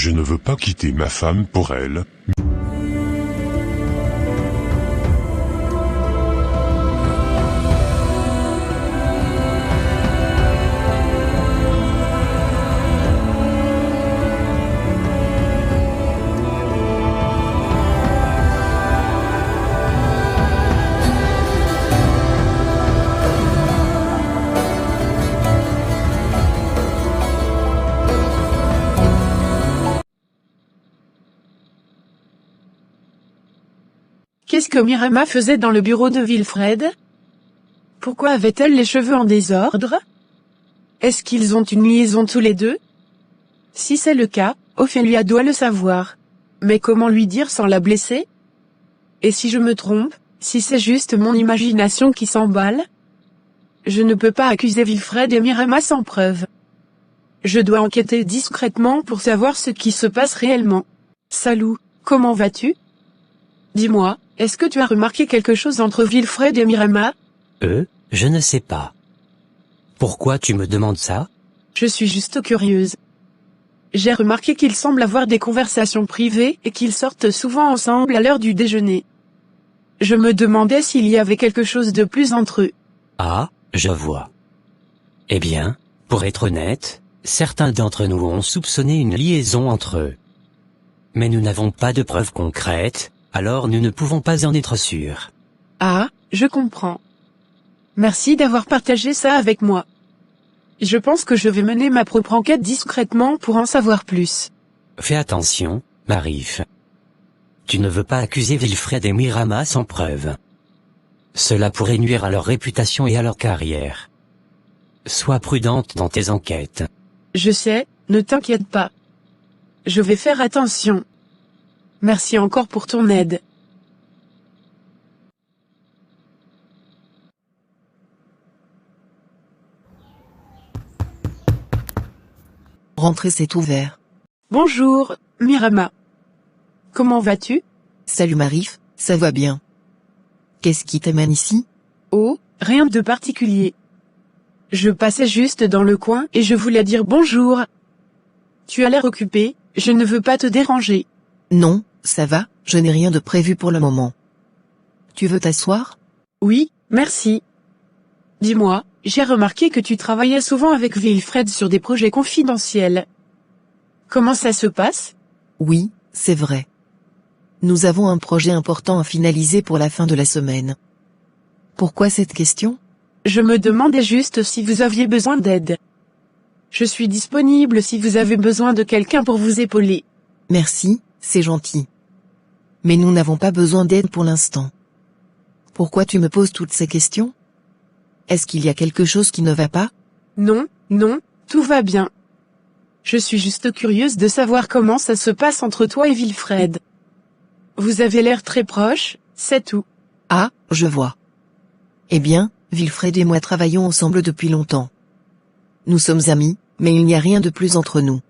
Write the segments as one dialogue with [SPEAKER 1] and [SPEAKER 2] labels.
[SPEAKER 1] Je ne veux pas quitter ma femme pour elle.
[SPEAKER 2] Qu'est-ce que Mirama faisait dans le bureau de Wilfred? Pourquoi avait-elle les cheveux en désordre? Est-ce qu'ils ont une liaison tous les deux? Si c'est le cas, Ophélia doit le savoir. Mais comment lui dire sans la blesser? Et si je me trompe, si c'est juste mon imagination qui s'emballe? Je ne peux pas accuser Wilfred et Mirama sans preuve. Je dois enquêter discrètement pour savoir ce qui se passe réellement. Salut, comment vas-tu? Dis-moi, est-ce que tu as remarqué quelque chose entre Wilfred et Mirama?
[SPEAKER 3] Je ne sais pas. Pourquoi tu me demandes ça?
[SPEAKER 2] Je suis juste curieuse. J'ai remarqué qu'ils semblent avoir des conversations privées et qu'ils sortent souvent ensemble à l'heure du déjeuner. Je me demandais s'il y avait quelque chose de plus entre eux.
[SPEAKER 3] Ah, je vois. Eh bien, pour être honnête, certains d'entre nous ont soupçonné une liaison entre eux. Mais nous n'avons pas de preuves concrètes, alors nous ne pouvons pas en être sûrs.
[SPEAKER 2] Ah, je comprends. Merci d'avoir partagé ça avec moi. Je pense que je vais mener ma propre enquête discrètement pour en savoir plus.
[SPEAKER 3] Fais attention, Maryf. Tu ne veux pas accuser Wilfred et Mirama sans preuve. Cela pourrait nuire à leur réputation et à leur carrière. Sois prudente dans tes enquêtes.
[SPEAKER 2] Je sais, ne t'inquiète pas. Je vais faire attention. Merci encore pour ton aide.
[SPEAKER 4] Rentrer s'est ouvert.
[SPEAKER 2] Bonjour, Mirama. Comment vas-tu?
[SPEAKER 4] Salut Maryf, ça va bien. Qu'est-ce qui t'amène ici?
[SPEAKER 2] Oh, rien de particulier. Je passais juste dans le coin et je voulais dire bonjour. Tu as l'air occupé, je ne veux pas te déranger.
[SPEAKER 4] Non, ça va, je n'ai rien de prévu pour le moment. Tu veux t'asseoir?
[SPEAKER 2] Oui, merci. Dis-moi, j'ai remarqué que tu travaillais souvent avec Wilfred sur des projets confidentiels. Comment ça se passe?
[SPEAKER 4] Oui, c'est vrai. Nous avons un projet important à finaliser pour la fin de la semaine. Pourquoi cette question?
[SPEAKER 2] Je me demandais juste si vous aviez besoin d'aide. Je suis disponible si vous avez besoin de quelqu'un pour vous épauler.
[SPEAKER 4] Merci, c'est gentil. Mais nous n'avons pas besoin d'aide pour l'instant. Pourquoi tu me poses toutes ces questions? Est-ce qu'il y a quelque chose qui ne va pas?
[SPEAKER 2] Non, tout va bien. Je suis juste curieuse de savoir comment ça se passe entre toi et Wilfred. Vous avez l'air très proches, c'est tout.
[SPEAKER 4] Ah, je vois. Eh bien, Wilfred et moi travaillons ensemble depuis longtemps. Nous sommes amis, mais il n'y a rien de plus entre nous.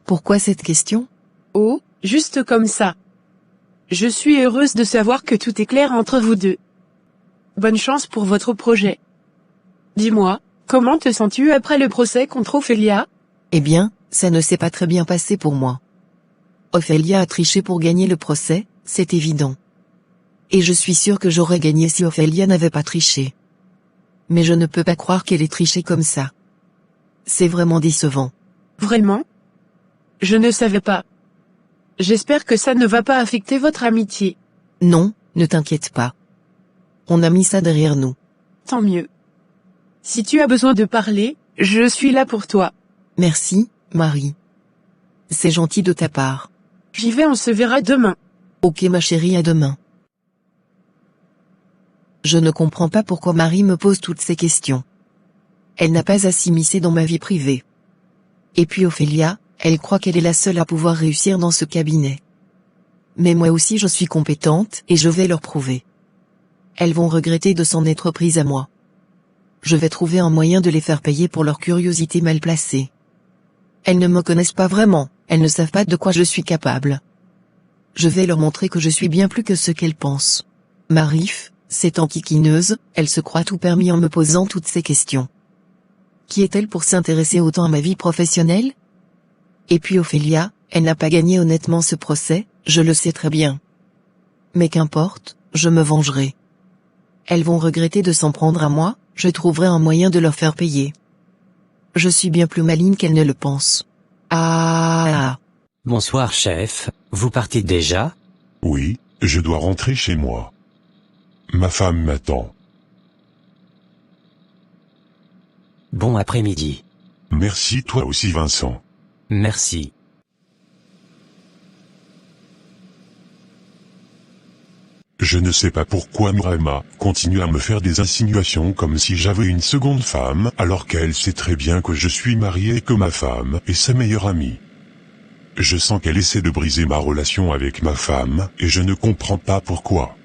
[SPEAKER 4] Pourquoi cette question?
[SPEAKER 2] Oh, juste comme ça. Je suis heureuse de savoir que tout est clair entre vous deux. Bonne chance pour votre projet. Dis-moi, comment te sens-tu après le procès contre Ophélia?
[SPEAKER 4] Eh bien, ça ne s'est pas très bien passé pour moi. Ophélia a triché pour gagner le procès, c'est évident. Et je suis sûre que j'aurais gagné si Ophélia n'avait pas triché. Mais je ne peux pas croire qu'elle ait triché comme ça. C'est vraiment décevant.
[SPEAKER 2] Vraiment? Je ne savais pas. J'espère que ça ne va pas affecter votre amitié.
[SPEAKER 4] Non, ne t'inquiète pas. On a mis ça derrière nous.
[SPEAKER 2] Tant mieux. Si tu as besoin de parler, je suis là pour toi.
[SPEAKER 4] Merci, Marie. C'est gentil de ta part.
[SPEAKER 2] J'y vais, on se verra demain.
[SPEAKER 4] Ok ma chérie, à demain. Je ne comprends pas pourquoi Marie me pose toutes ces questions. Elle n'a pas à s'immiscer dans ma vie privée. Et puis Ophélia, elle croit qu'elle est la seule à pouvoir réussir dans ce cabinet. Mais moi aussi je suis compétente et je vais leur prouver. Elles vont regretter de s'en être prises à moi. Je vais trouver un moyen de les faire payer pour leur curiosité mal placée. Elles ne me connaissent pas vraiment, elles ne savent pas de quoi je suis capable. Je vais leur montrer que je suis bien plus que ce qu'elles pensent. Maryf, cette enquiquineuse, elle se croit tout permis en me posant toutes ces questions. Qui est-elle pour s'intéresser autant à ma vie professionnelle? Et puis Ophélia, Elle n'a pas gagné honnêtement ce procès, je le sais très bien. Mais qu'importe, je me vengerai. Elles vont regretter de s'en prendre à moi, je trouverai un moyen de leur faire payer. Je suis bien plus maligne qu'elles ne le pensent. Ah.
[SPEAKER 3] Bonsoir chef, vous partez déjà?
[SPEAKER 1] Oui, je dois rentrer chez moi. Ma femme m'attend.
[SPEAKER 3] Bon après-midi.
[SPEAKER 1] Merci toi aussi Vincent.
[SPEAKER 3] Merci.
[SPEAKER 1] Je ne sais pas pourquoi Mirama continue à me faire des insinuations comme si j'avais une seconde femme alors qu'elle sait très bien que je suis marié et que ma femme est sa meilleure amie. Je sens qu'elle essaie de briser ma relation avec ma femme et je ne comprends pas pourquoi.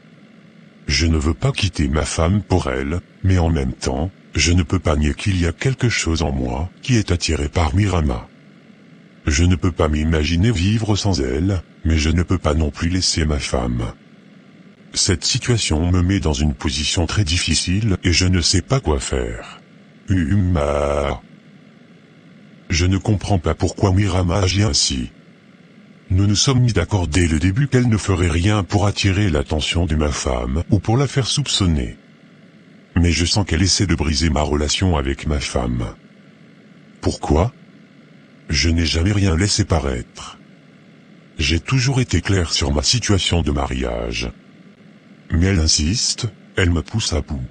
[SPEAKER 1] Je ne veux pas quitter ma femme pour elle, mais en même temps, je ne peux pas nier qu'il y a quelque chose en moi qui est attiré par Mirama. Je ne peux pas m'imaginer vivre sans elle, mais je ne peux pas non plus laisser ma femme. Cette situation me met dans une position très difficile et je ne sais pas quoi faire. Je ne comprends pas pourquoi Mirama agit ainsi. Nous nous sommes mis d'accord dès le début qu'elle ne ferait rien pour attirer l'attention de ma femme ou pour la faire soupçonner. Mais je sens qu'elle essaie de briser ma relation avec ma femme. Pourquoi ? Je n'ai jamais rien laissé paraître. J'ai toujours été clair sur ma situation de mariage. Mais elle insiste, elle me pousse à bout.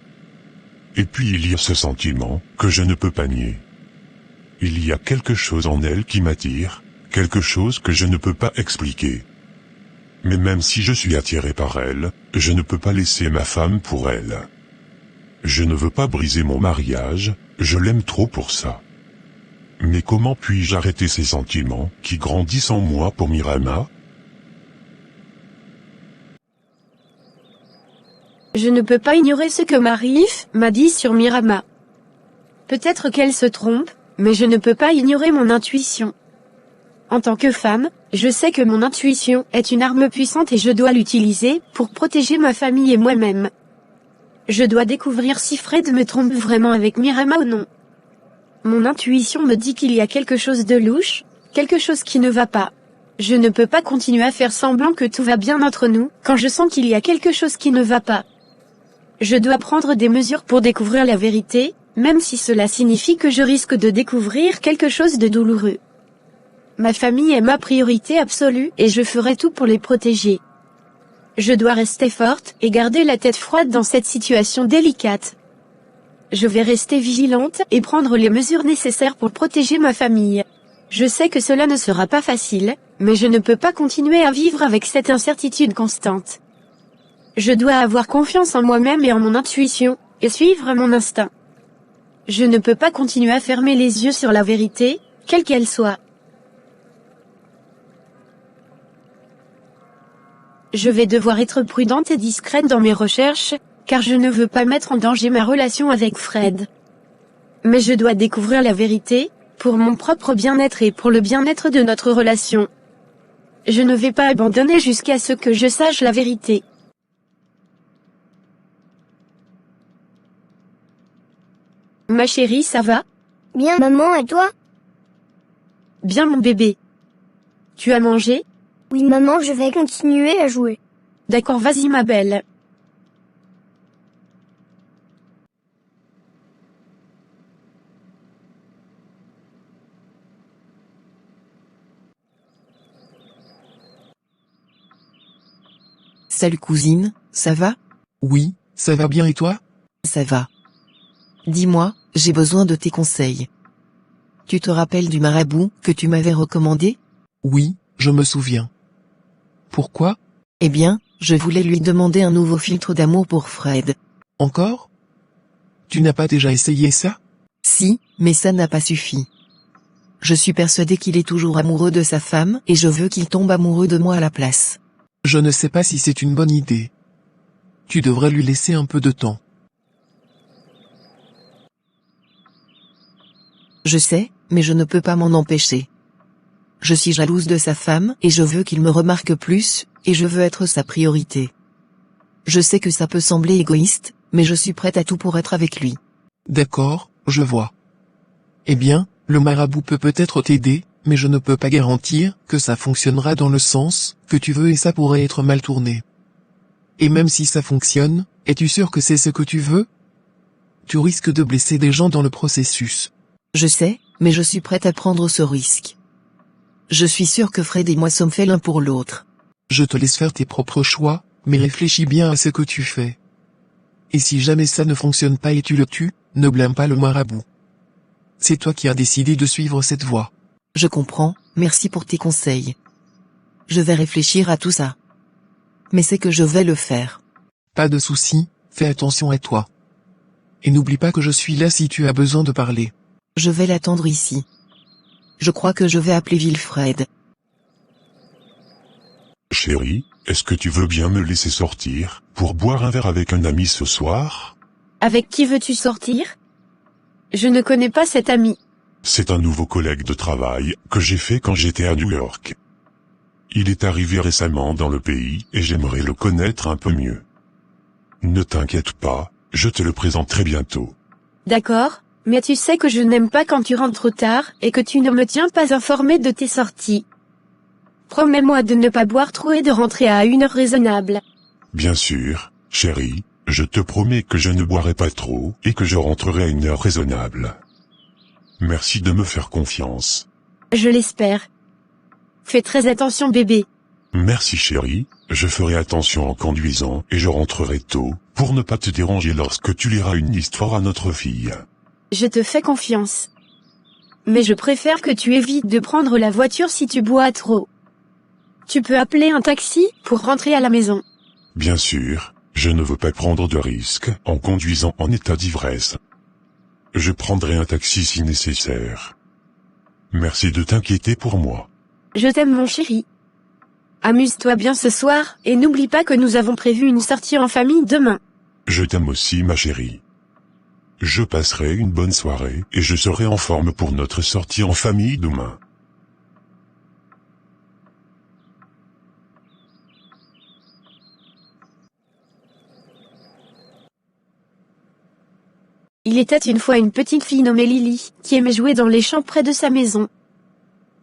[SPEAKER 1] Et puis il y a ce sentiment que je ne peux pas nier. Il y a quelque chose en elle qui m'attire, quelque chose que je ne peux pas expliquer. Mais même si je suis attiré par elle, je ne peux pas laisser ma femme pour elle. Je ne veux pas briser mon mariage, je l'aime trop pour ça. Mais comment puis-je arrêter ces sentiments qui grandissent en moi pour Mirama ?
[SPEAKER 5] Je ne peux pas ignorer ce que Marie-Yves m'a dit sur Mirama. Peut-être qu'elle se trompe, mais je ne peux pas ignorer mon intuition. En tant que femme, je sais que mon intuition est une arme puissante et je dois l'utiliser pour protéger ma famille et moi-même. Je dois découvrir si Fred me trompe vraiment avec Mirama ou non. Mon intuition me dit qu'il y a quelque chose de louche, quelque chose qui ne va pas. Je ne peux pas continuer à faire semblant que tout va bien entre nous, quand je sens qu'il y a quelque chose qui ne va pas. Je dois prendre des mesures pour découvrir la vérité, même si cela signifie que je risque de découvrir quelque chose de douloureux. Ma famille est ma priorité absolue et je ferai tout pour les protéger. Je dois rester forte et garder la tête froide dans cette situation délicate. Je vais rester vigilante et prendre les mesures nécessaires pour protéger ma famille. Je sais que cela ne sera pas facile, mais je ne peux pas continuer à vivre avec cette incertitude constante. Je dois avoir confiance en moi-même et en mon intuition, et suivre mon instinct. Je ne peux pas continuer à fermer les yeux sur la vérité, quelle qu'elle soit. Je vais devoir être prudente et discrète dans mes recherches, car je ne veux pas mettre en danger ma relation avec Fred. Mais je dois découvrir la vérité, pour mon propre bien-être et pour le bien-être de notre relation. Je ne vais pas abandonner jusqu'à ce que je sache la vérité. Ma chérie, ça va?
[SPEAKER 6] Bien maman, et toi?
[SPEAKER 5] Bien mon bébé. Tu as mangé?
[SPEAKER 6] Oui maman, je vais continuer à jouer.
[SPEAKER 5] D'accord, vas-y ma belle.
[SPEAKER 4] Salut cousine, ça va?
[SPEAKER 7] Oui, ça va bien et toi?
[SPEAKER 4] Ça va. Dis-moi, j'ai besoin de tes conseils. Tu te rappelles du marabout que tu m'avais recommandé?
[SPEAKER 7] Oui, je me souviens. Pourquoi?
[SPEAKER 4] Eh bien, je voulais lui demander un nouveau filtre d'amour pour Fred.
[SPEAKER 7] Encore? Tu n'as pas déjà essayé ça?
[SPEAKER 4] Si, mais ça n'a pas suffi. Je suis persuadée qu'il est toujours amoureux de sa femme et je veux qu'il tombe amoureux de moi à la place.
[SPEAKER 7] Je ne sais pas si c'est une bonne idée. Tu devrais lui laisser un peu de temps.
[SPEAKER 4] Je sais, mais je ne peux pas m'en empêcher. Je suis jalouse de sa femme et je veux qu'il me remarque plus, et je veux être sa priorité. Je sais que ça peut sembler égoïste, mais je suis prête à tout pour être avec lui.
[SPEAKER 7] D'accord, je vois. Eh bien, le marabout peut peut-être t'aider, mais je ne peux pas garantir que ça fonctionnera dans le sens que tu veux et ça pourrait être mal tourné. Et même si ça fonctionne, es-tu sûr que c'est ce que tu veux? Tu risques de blesser des gens dans le processus.
[SPEAKER 4] Je sais, mais je suis prête à prendre ce risque. Je suis sûre que Fred et moi sommes faits l'un pour l'autre.
[SPEAKER 7] Je te laisse faire tes propres choix, mais réfléchis bien à ce que tu fais. Et si jamais ça ne fonctionne pas et tu le tues, ne blâme pas le marabout. C'est toi qui as décidé de suivre cette voie.
[SPEAKER 4] Je comprends, merci pour tes conseils. Je vais réfléchir à tout ça. Mais c'est que je vais le faire.
[SPEAKER 7] Pas de souci, fais attention à toi. Et n'oublie pas que je suis là si tu as besoin de parler.
[SPEAKER 4] Je vais l'attendre ici. Je crois que je vais appeler Wilfred.
[SPEAKER 1] Chérie, est-ce que tu veux bien me laisser sortir, pour boire un verre avec un ami ce soir?
[SPEAKER 5] Avec qui veux-tu sortir? Je ne connais pas cet ami.
[SPEAKER 1] C'est un nouveau collègue de travail, que j'ai fait quand j'étais à New York. Il est arrivé récemment dans le pays, et j'aimerais le connaître un peu mieux. Ne t'inquiète pas, je te le présenterai bientôt.
[SPEAKER 5] D'accord, mais tu sais que je n'aime pas quand tu rentres trop tard, et que tu ne me tiens pas informé de tes sorties. Promets-moi de ne pas boire trop et de rentrer à une heure raisonnable.
[SPEAKER 1] Bien sûr, chérie, je te promets que je ne boirai pas trop, et que je rentrerai à une heure raisonnable. Merci de me faire confiance.
[SPEAKER 5] Je l'espère. Fais très attention bébé.
[SPEAKER 1] Merci chérie, je ferai attention en conduisant, et je rentrerai tôt, pour ne pas te déranger lorsque tu liras une histoire à notre fille.
[SPEAKER 5] Je te fais confiance. Mais je préfère que tu évites de prendre la voiture si tu bois trop. Tu peux appeler un taxi pour rentrer à la maison.
[SPEAKER 1] Bien sûr, je ne veux pas prendre de risques en conduisant en état d'ivresse. Je prendrai un taxi si nécessaire. Merci de t'inquiéter pour moi.
[SPEAKER 5] Je t'aime mon chéri. Amuse-toi bien ce soir, et n'oublie pas que nous avons prévu une sortie en famille demain.
[SPEAKER 1] Je t'aime aussi ma chérie. Je passerai une bonne soirée, et je serai en forme pour notre sortie en famille demain.
[SPEAKER 5] Il était une fois une petite fille nommée Lily, qui aimait jouer dans les champs près de sa maison.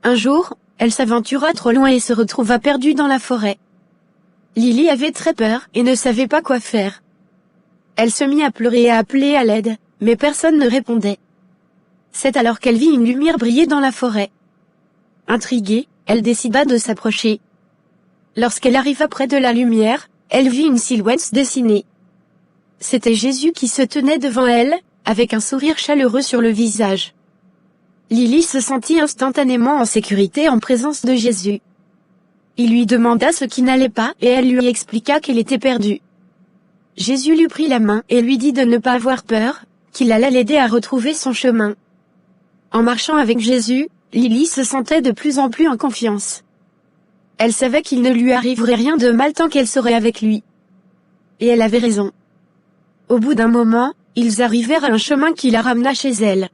[SPEAKER 5] Un jour, elle s'aventura trop loin et se retrouva perdue dans la forêt. Lily avait très peur et ne savait pas quoi faire. Elle se mit à pleurer et à appeler à l'aide, mais personne ne répondait. C'est alors qu'elle vit une lumière briller dans la forêt. Intriguée, elle décida de s'approcher. Lorsqu'elle arriva près de la lumière, elle vit une silhouette se dessiner. C'était Jésus qui se tenait devant elle, avec un sourire chaleureux sur le visage. Lily se sentit instantanément en sécurité en présence de Jésus. Il lui demanda ce qui n'allait pas et elle lui expliqua qu'elle était perdue. Jésus lui prit la main et lui dit de ne pas avoir peur, qu'il allait l'aider à retrouver son chemin. En marchant avec Jésus, Lily se sentait de plus en plus en confiance. Elle savait qu'il ne lui arriverait rien de mal tant qu'elle serait avec lui. Et elle avait raison. Au bout d'un moment, ils arrivèrent à un chemin qui la ramena chez elle.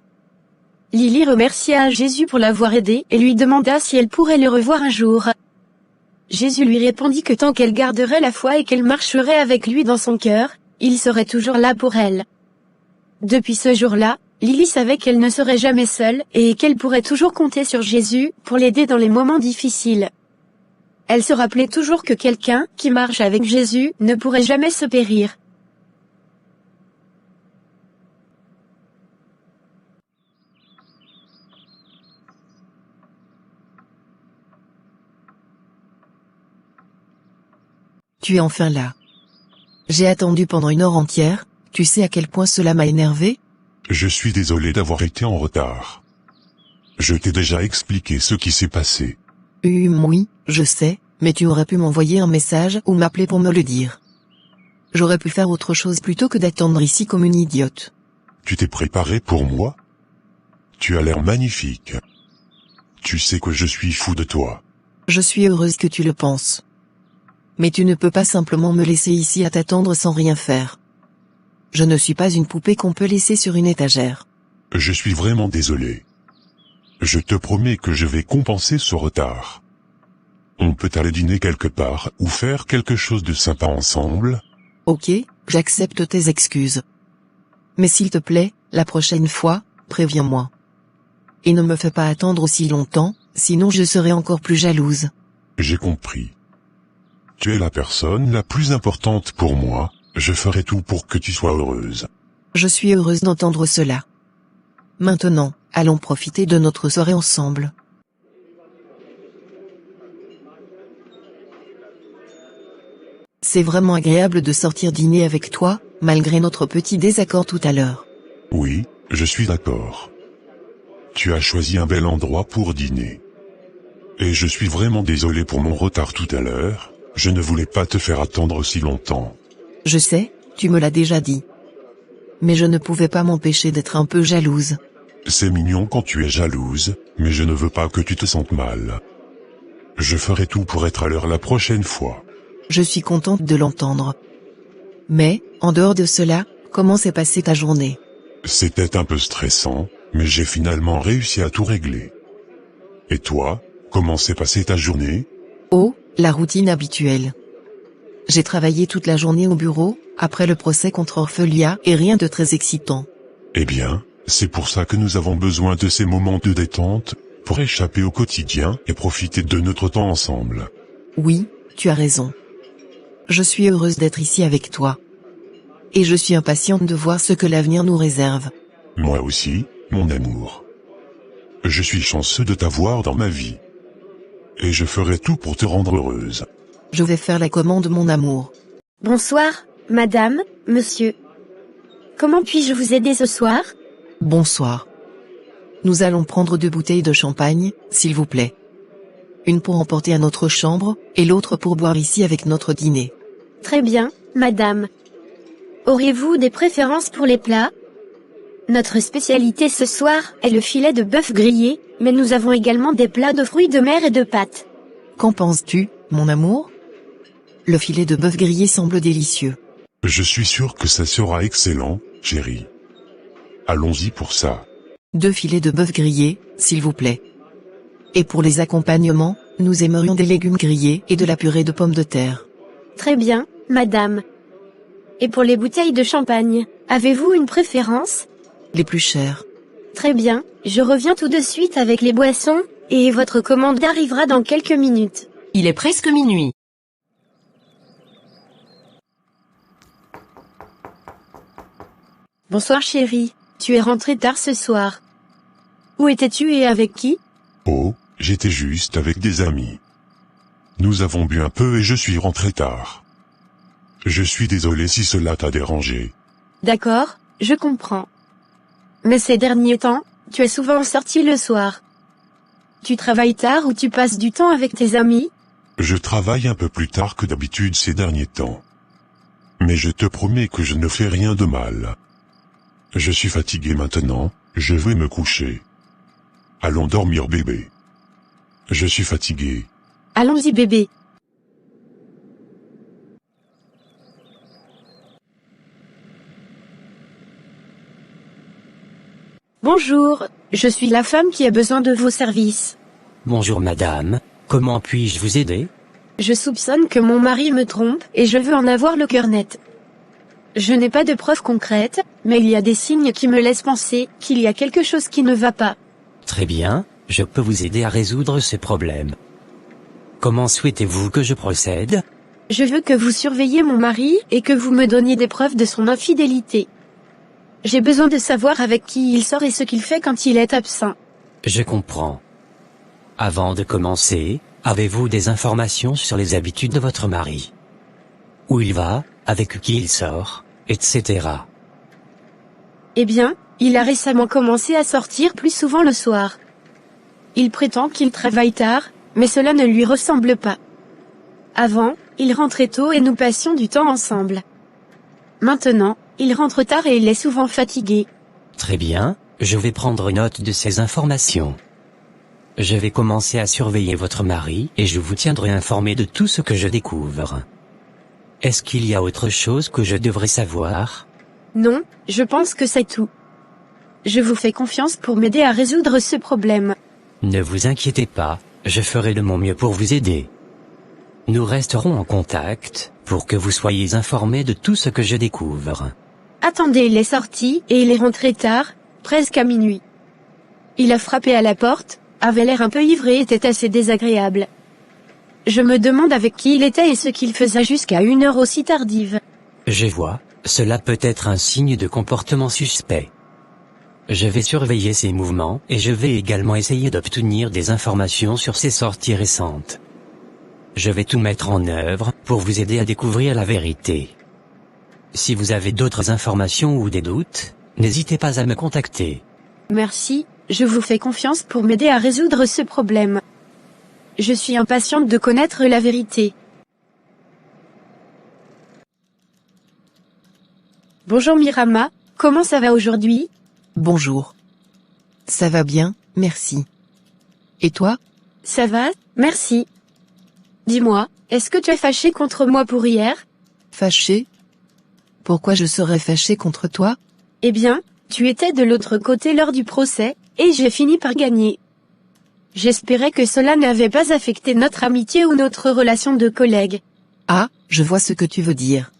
[SPEAKER 5] Lily remercia Jésus pour l'avoir aidée et lui demanda si elle pourrait le revoir un jour. Jésus lui répondit que tant qu'elle garderait la foi et qu'elle marcherait avec lui dans son cœur, il serait toujours là pour elle. Depuis ce jour-là, Lily savait qu'elle ne serait jamais seule et qu'elle pourrait toujours compter sur Jésus pour l'aider dans les moments difficiles. Elle se rappelait toujours que quelqu'un qui marche avec Jésus ne pourrait jamais se périr.
[SPEAKER 4] Tu es enfin là. J'ai attendu pendant une heure entière, tu sais à quel point cela m'a énervé?
[SPEAKER 1] Je suis désolé d'avoir été en retard. Je t'ai déjà expliqué ce qui s'est passé.
[SPEAKER 4] Oui, je sais, mais tu aurais pu m'envoyer un message ou m'appeler pour me le dire. J'aurais pu faire autre chose plutôt que d'attendre ici comme une idiote.
[SPEAKER 1] Tu t'es préparé pour moi? Tu as l'air magnifique. Tu sais que je suis fou de toi.
[SPEAKER 4] Je suis heureuse que tu le penses. Mais tu ne peux pas simplement me laisser ici à t'attendre sans rien faire. Je ne suis pas une poupée qu'on peut laisser sur une étagère.
[SPEAKER 1] Je suis vraiment désolé. Je te promets que je vais compenser ce retard. On peut aller dîner quelque part ou faire quelque chose de sympa ensemble?
[SPEAKER 4] Ok, j'accepte tes excuses. Mais s'il te plaît, la prochaine fois, préviens-moi. Et ne me fais pas attendre aussi longtemps, sinon je serais encore plus jalouse.
[SPEAKER 1] J'ai compris. Tu es la personne la plus importante pour moi, je ferai tout pour que tu sois heureuse.
[SPEAKER 4] Je suis heureuse d'entendre cela. Maintenant, allons profiter de notre soirée ensemble. C'est vraiment agréable de sortir dîner avec toi, malgré notre petit désaccord tout à l'heure.
[SPEAKER 1] Oui, je suis d'accord. Tu as choisi un bel endroit pour dîner. Et je suis vraiment désolé pour mon retard tout à l'heure, je ne voulais pas te faire attendre si longtemps.
[SPEAKER 4] Je sais, tu me l'as déjà dit. Mais je ne pouvais pas m'empêcher d'être un peu jalouse.
[SPEAKER 1] C'est mignon quand tu es jalouse, mais je ne veux pas que tu te sentes mal. Je ferai tout pour être à l'heure la prochaine fois.
[SPEAKER 4] Je suis contente de l'entendre. Mais, en dehors de cela, comment s'est passée ta journée?
[SPEAKER 1] C'était un peu stressant, mais j'ai finalement réussi à tout régler. Et toi, comment s'est passée ta journée?
[SPEAKER 4] Oh, la routine habituelle. J'ai travaillé toute la journée au bureau, après le procès contre Ophelia, et rien de très excitant.
[SPEAKER 1] Eh bien, c'est pour ça que nous avons besoin de ces moments de détente, pour échapper au quotidien et profiter de notre temps ensemble.
[SPEAKER 4] Oui, tu as raison. Je suis heureuse d'être ici avec toi. Et je suis impatiente de voir ce que l'avenir nous réserve.
[SPEAKER 1] Moi aussi, mon amour. Je suis chanceux de t'avoir dans ma vie. Et je ferai tout pour te rendre heureuse.
[SPEAKER 4] Je vais faire la commande, mon amour.
[SPEAKER 5] Bonsoir, madame, monsieur. Comment puis-je vous aider ce soir?
[SPEAKER 4] Bonsoir. Nous allons prendre 2 bouteilles de champagne, s'il vous plaît. Une pour emporter à notre chambre, et l'autre pour boire ici avec notre dîner.
[SPEAKER 5] Très bien, madame. Auriez-vous des préférences pour les plats? Notre spécialité ce soir est le filet de bœuf grillé, mais nous avons également des plats de fruits de mer et de pâtes.
[SPEAKER 4] Qu'en penses-tu, mon amour? Le filet de bœuf grillé semble délicieux.
[SPEAKER 1] Je suis sûr que ça sera excellent, chérie. Allons-y pour ça.
[SPEAKER 4] 2 filets de bœuf grillé, s'il vous plaît. Et pour les accompagnements, nous aimerions des légumes grillés et de la purée de pommes de terre.
[SPEAKER 5] Très bien, madame. Et pour les bouteilles de champagne, avez-vous une préférence?
[SPEAKER 4] Les plus chers.
[SPEAKER 5] Très bien, je reviens tout de suite avec les boissons, et votre commande arrivera dans quelques minutes.
[SPEAKER 8] Il est presque minuit.
[SPEAKER 5] Bonsoir chérie, tu es rentrée tard ce soir. Où étais-tu et avec qui?
[SPEAKER 1] Oh, j'étais juste avec des amis. Nous avons bu un peu et je suis rentré tard. Je suis désolé si cela t'a dérangé.
[SPEAKER 5] D'accord, je comprends. Mais ces derniers temps, tu es souvent sorti le soir. Tu travailles tard ou tu passes du temps avec tes amis?
[SPEAKER 1] Je travaille un peu plus tard que d'habitude ces derniers temps. Mais je te promets que je ne fais rien de mal. Je suis fatigué maintenant, je vais me coucher. Allons dormir bébé. Je suis fatigué.
[SPEAKER 5] Allons-y bébé. Bonjour, je suis la femme qui a besoin de vos services.
[SPEAKER 3] Bonjour madame, comment puis-je vous aider?
[SPEAKER 5] Je soupçonne que mon mari me trompe et je veux en avoir le cœur net. Je n'ai pas de preuves concrètes, mais il y a des signes qui me laissent penser qu'il y a quelque chose qui ne va pas.
[SPEAKER 3] Très bien, je peux vous aider à résoudre ce problème. Comment souhaitez-vous que je procède?
[SPEAKER 5] Je veux que vous surveilliez mon mari et que vous me donniez des preuves de son infidélité. J'ai besoin de savoir avec qui il sort et ce qu'il fait quand il est absent.
[SPEAKER 3] Je comprends. Avant de commencer, avez-vous des informations sur les habitudes de votre mari? Où il va, avec qui il sort, etc.
[SPEAKER 5] Eh bien, il a récemment commencé à sortir plus souvent le soir. Il prétend qu'il travaille tard, mais cela ne lui ressemble pas. Avant, il rentrait tôt et nous passions du temps ensemble. Maintenant, il rentre tard et il est souvent fatigué.
[SPEAKER 3] Très bien, je vais prendre note de ces informations. Je vais commencer à surveiller votre mari et je vous tiendrai informé de tout ce que je découvre. Est-ce qu'il y a autre chose que je devrais savoir?
[SPEAKER 5] Non, je pense que c'est tout. Je vous fais confiance pour m'aider à résoudre ce problème.
[SPEAKER 3] Ne vous inquiétez pas, je ferai de mon mieux pour vous aider. Nous resterons en contact, pour que vous soyez informés de tout ce que je découvre.
[SPEAKER 5] Attendez, il est sorti, et il est rentré tard, presque à minuit. Il a frappé à la porte, avait l'air un peu ivre et était assez désagréable. Je me demande avec qui il était et ce qu'il faisait jusqu'à une heure aussi tardive.
[SPEAKER 3] Je vois, cela peut être un signe de comportement suspect. Je vais surveiller ses mouvements et je vais également essayer d'obtenir des informations sur ses sorties récentes. Je vais tout mettre en œuvre pour vous aider à découvrir la vérité. Si vous avez d'autres informations ou des doutes, n'hésitez pas à me contacter.
[SPEAKER 5] Merci, je vous fais confiance pour m'aider à résoudre ce problème. Je suis impatiente de connaître la vérité. Bonjour Mirama, comment ça va aujourd'hui?
[SPEAKER 4] Bonjour. Ça va bien, merci. Et toi?
[SPEAKER 5] Ça va, merci. Dis-moi, est-ce que tu es fâché contre moi pour hier?
[SPEAKER 4] Fâché? Pourquoi je serais fâché contre toi?
[SPEAKER 5] Eh bien, tu étais de l'autre côté lors du procès, et j'ai fini par gagner. J'espérais que cela n'avait pas affecté notre amitié ou notre relation de collègues.
[SPEAKER 4] Ah, je vois ce que tu veux dire.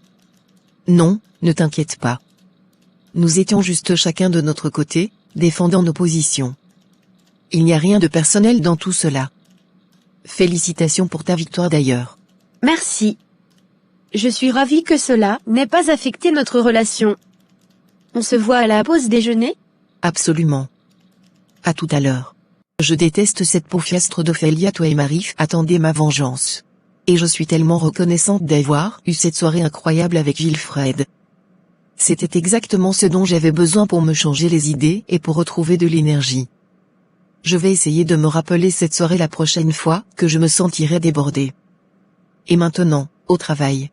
[SPEAKER 4] Non, ne t'inquiète pas. Nous étions juste chacun de notre côté, défendant nos positions. Il n'y a rien de personnel dans tout cela. Félicitations pour ta victoire d'ailleurs.
[SPEAKER 5] Merci. Je suis ravie que cela n'ait pas affecté notre relation. On se voit à la pause déjeuner?
[SPEAKER 4] Absolument. À tout à l'heure. Je déteste cette paufiastre d'Ophélia. Toi et Marie attendaient ma vengeance. Et je suis tellement reconnaissante d'avoir eu cette soirée incroyable avec Wilfred. C'était exactement ce dont j'avais besoin pour me changer les idées et pour retrouver de l'énergie. Je vais essayer de me rappeler cette soirée la prochaine fois que je me sentirai débordée. Et maintenant, au travail.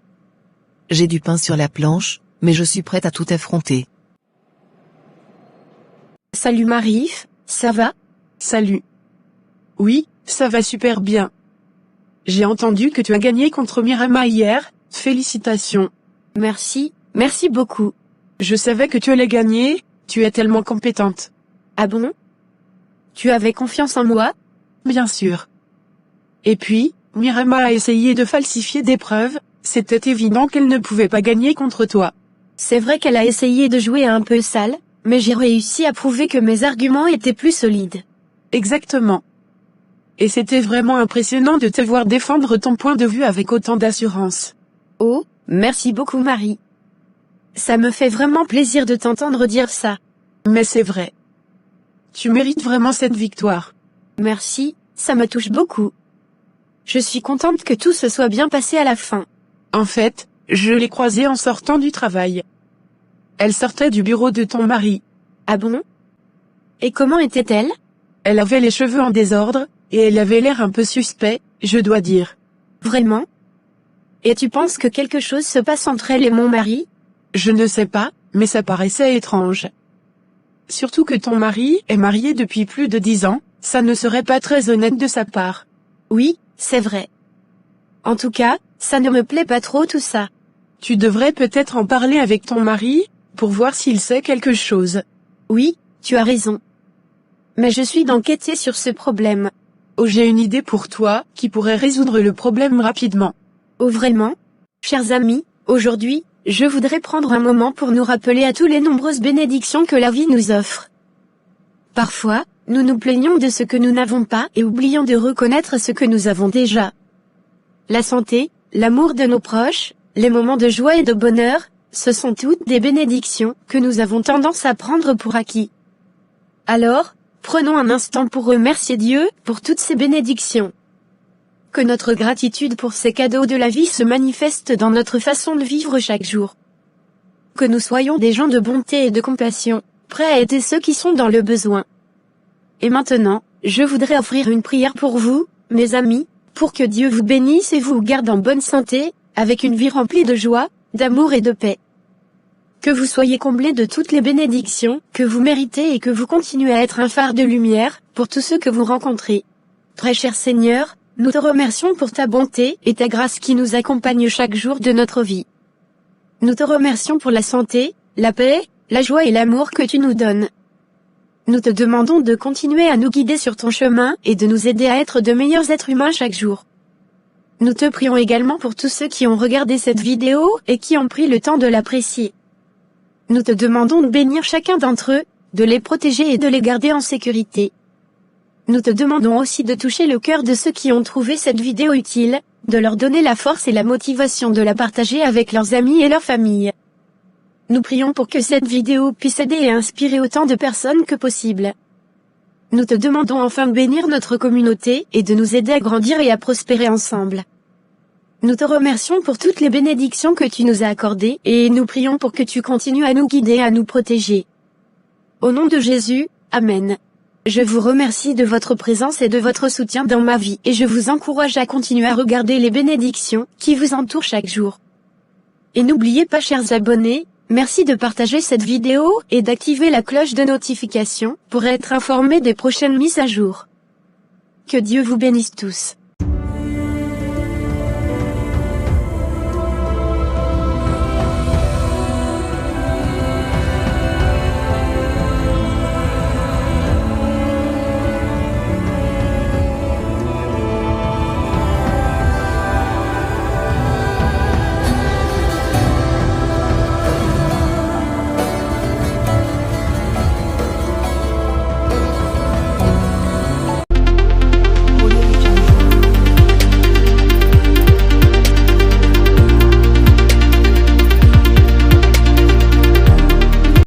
[SPEAKER 4] J'ai du pain sur la planche, mais je suis prête à tout affronter.
[SPEAKER 5] Salut Marie-Yves, ça va?
[SPEAKER 2] Salut. Oui, ça va super bien. J'ai entendu que tu as gagné contre Mirama hier, félicitations.
[SPEAKER 5] Merci, merci beaucoup.
[SPEAKER 2] Je savais que tu allais gagner, tu es tellement compétente.
[SPEAKER 5] Ah bon? Tu avais confiance en moi?
[SPEAKER 2] Bien sûr. Et puis, Mirama a essayé de falsifier des preuves, c'était évident qu'elle ne pouvait pas gagner contre toi.
[SPEAKER 5] C'est vrai qu'elle a essayé de jouer un peu sale, mais j'ai réussi à prouver que mes arguments étaient plus solides.
[SPEAKER 2] Exactement. Et c'était vraiment impressionnant de te voir défendre ton point de vue avec autant d'assurance.
[SPEAKER 5] Oh, merci beaucoup Marie. Ça me fait vraiment plaisir de t'entendre dire ça.
[SPEAKER 2] Mais c'est vrai. Tu mérites vraiment cette victoire.
[SPEAKER 5] Merci, ça me touche beaucoup. Je suis contente que tout se soit bien passé à la fin.
[SPEAKER 2] En fait, je l'ai croisée en sortant du travail. Elle sortait du bureau de ton mari.
[SPEAKER 5] Ah bon? Et comment était-elle?
[SPEAKER 2] Elle avait les cheveux en désordre, et elle avait l'air un peu suspect, je dois dire.
[SPEAKER 5] Vraiment? Et tu penses que quelque chose se passe entre elle et mon mari?
[SPEAKER 2] Je ne sais pas, mais ça paraissait étrange. Surtout que ton mari est marié depuis plus de 10 ans, ça ne serait pas très honnête de sa part.
[SPEAKER 5] Oui, c'est vrai. En tout cas, ça ne me plaît pas trop tout ça.
[SPEAKER 2] Tu devrais peut-être en parler avec ton mari, pour voir s'il sait quelque chose.
[SPEAKER 5] Oui, tu as raison. Mais je suis d'enquêter sur ce problème.
[SPEAKER 2] Oh, j'ai une idée pour toi, qui pourrait résoudre le problème rapidement.
[SPEAKER 5] Oh vraiment? Chers amis, aujourd'hui, je voudrais prendre un moment pour nous rappeler à tous les nombreuses bénédictions que la vie nous offre. Parfois, nous nous plaignons de ce que nous n'avons pas et oublions de reconnaître ce que nous avons déjà. La santé, l'amour de nos proches, les moments de joie et de bonheur, ce sont toutes des bénédictions que nous avons tendance à prendre pour acquis. Alors, prenons un instant pour remercier Dieu pour toutes ces bénédictions. Que notre gratitude pour ces cadeaux de la vie se manifeste dans notre façon de vivre chaque jour. Que nous soyons des gens de bonté et de compassion, prêts à aider ceux qui sont dans le besoin. Et maintenant, je voudrais offrir une prière pour vous, mes amis, pour que Dieu vous bénisse et vous garde en bonne santé, avec une vie remplie de joie, d'amour et de paix. Que vous soyez comblés de toutes les bénédictions que vous méritez et que vous continuez à être un phare de lumière pour tous ceux que vous rencontrez. Très cher Seigneur, nous te remercions pour ta bonté et ta grâce qui nous accompagnent chaque jour de notre vie. Nous te remercions pour la santé, la paix, la joie et l'amour que tu nous donnes. Nous te demandons de continuer à nous guider sur ton chemin et de nous aider à être de meilleurs êtres humains chaque jour. Nous te prions également pour tous ceux qui ont regardé cette vidéo et qui ont pris le temps de l'apprécier. Nous te demandons de bénir chacun d'entre eux, de les protéger et de les garder en sécurité. Nous te demandons aussi de toucher le cœur de ceux qui ont trouvé cette vidéo utile, de leur donner la force et la motivation de la partager avec leurs amis et leurs familles. Nous prions pour que cette vidéo puisse aider et inspirer autant de personnes que possible. Nous te demandons enfin de bénir notre communauté et de nous aider à grandir et à prospérer ensemble. Nous te remercions pour toutes les bénédictions que tu nous as accordées et nous prions pour que tu continues à nous guider et à nous protéger. Au nom de Jésus, Amen. Je vous remercie de votre présence et de votre soutien dans ma vie et je vous encourage à continuer à regarder les bénédictions qui vous entourent chaque jour. Et n'oubliez pas, chers abonnés, merci de partager cette vidéo et d'activer la cloche de notification pour être informé des prochaines mises à jour. Que Dieu vous bénisse tous.